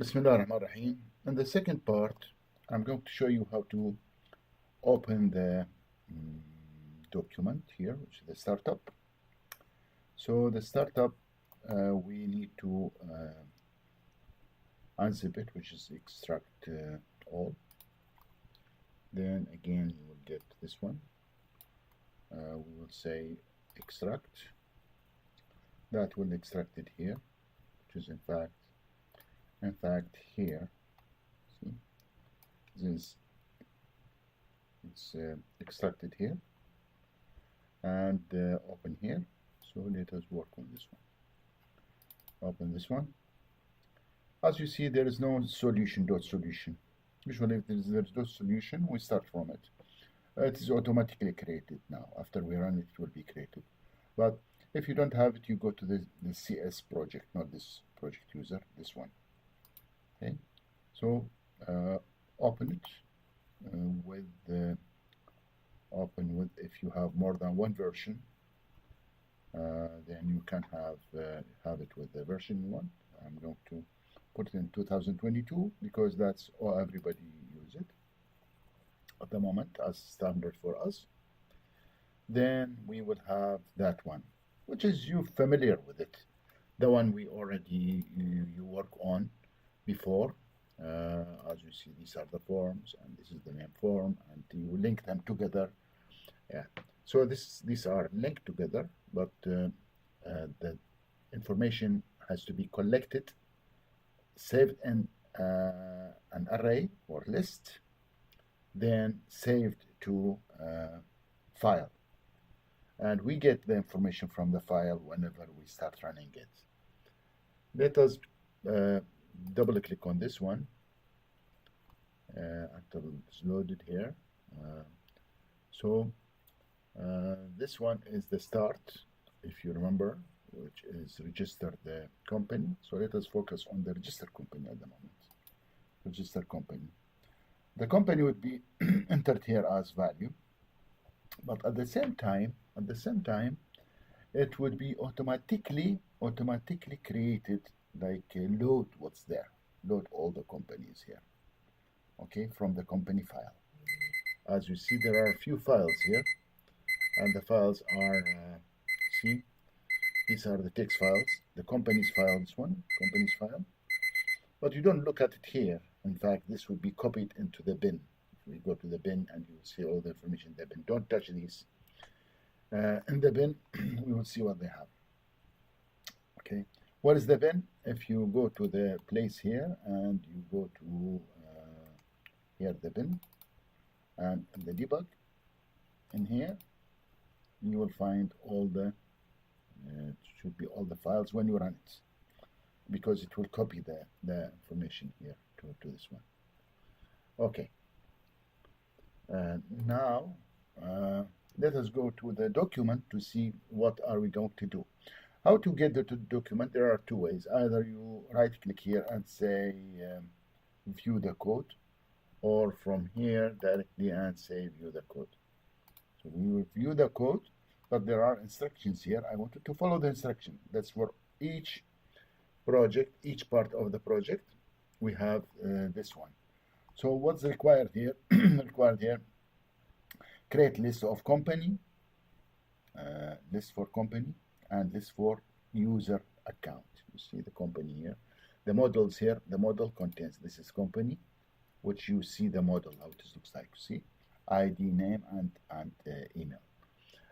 Bismillah ar-Rahman ar-Rahim. In the second part, I'm going to show you how to open the document here, which is the startup. So the startup, we need to unzip it, which is extract all. Then again, you will get this one. We will say extract. That will extract it here, which is in fact here. See, this it's extracted here and open here. So let us work on this one. Open this one. As you see, there is no solution dot solution. Usually if there is no solution, we start from it. It is automatically created now. After we run it, it will be created. But if you don't have it, you go to the CS project, not this project user, this one. Okay, so open it with if you have more than one version, then you can have it with the version you want. I'm going to put it in 2022 because that's all everybody use it at the moment as standard for us. Then we will have that one, which is you familiar with it, the one we already you work on before. As you see, these are the forms and this is the main form, and you link them together. Yeah, so these are linked together, but the information has to be collected, saved in an array or list, then saved to file, and we get the information from the file whenever we start running it. Let us double click on this one until it's loaded here. This one is the start, if you remember, which is register the company. So let us focus on the register company at the moment. Register company. The company would be entered here as value, but at the same time, it would be automatically created, like load what's there, load all the companies here. Okay, from the company file. As you see, there are a few files here, and the files are see, these are the text files, the company's file, this one, company's file. But you don't look at it here. In fact, this would be copied into the bin. If we go to the bin, and you will see all the information in the bin. Don't touch these. In the bin, we will see what they have. Okay, what is the bin? If you go to the place here and you go to here, the bin, and in the debug, in here, you will find all the should be all the files when you run it, because it will copy the information here to this one. Okay, now let us go to the document to see what are we going to do. How to get the document? There are two ways. Either you right click here and say view the code, or from here directly and say view the code. So we will view the code, but there are instructions here. I wanted to follow the instruction. That's for each project, each part of the project. We have this one. So what's required here? Create list of company, list for company, and list for user account. You see the company here. The models here, the model contains, this is company, which you see the model, how it looks like. You see ID, name, and email.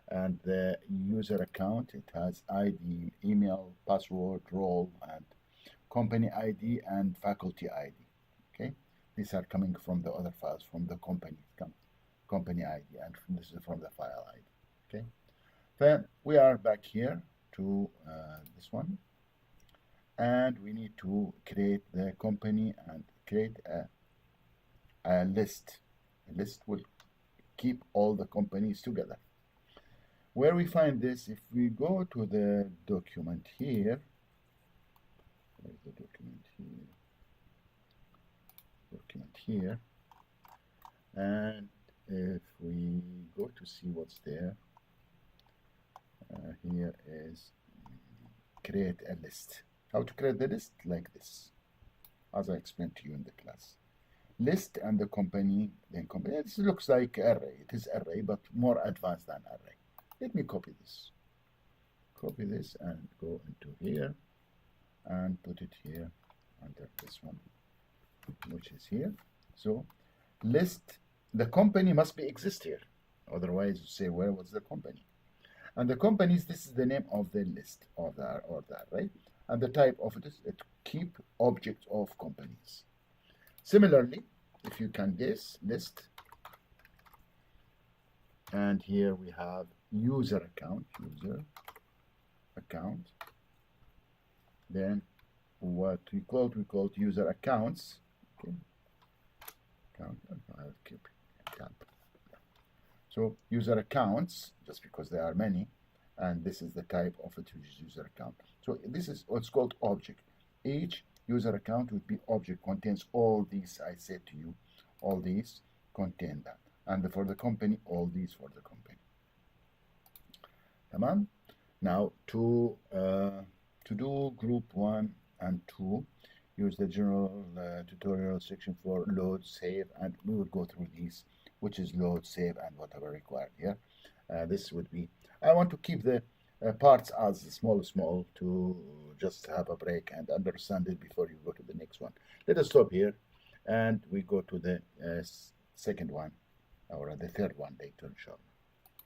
And the user account, it has ID, email, password, role, and company ID and faculty ID. Okay, these are coming from the other files, from the company ID, and this is from the file ID. Okay, then we are back here to this one, and we need to create the company and create a list. A list will keep all the companies together. Where we find this, if we go to the document here, where's the document here? Document here, and if we go to see what's there, here is create a list. How to create the list? Like this. as I explained to you in the class. List and the company, then company. This looks like array. It is array, but more advanced than array. Let me copy this. Copy this and go into here and put it here under this one, which is here. So list, the company must be exist here. Otherwise, you say, where was the company? And the companies, this is the name of the list or the array. And the type of it is keep object of companies. Similarly, if you can guess, list, and here we have user account, then what we called user accounts. Okay. So user accounts, just because there are many, and this is the type of a user account. So this is what's called object. Each user account would be object, contains all these. I said to you, all these contain that. And for the company, all these for the company. Come on. Now to do group 1 and 2, use the general tutorial section for load, save, and we will go through these, which is load, save, and whatever required here. This would be, I want to keep the parts as small to just have a break and understand it before you go to the next one. Let us stop here and we go to the second one or the third one later, inshallah.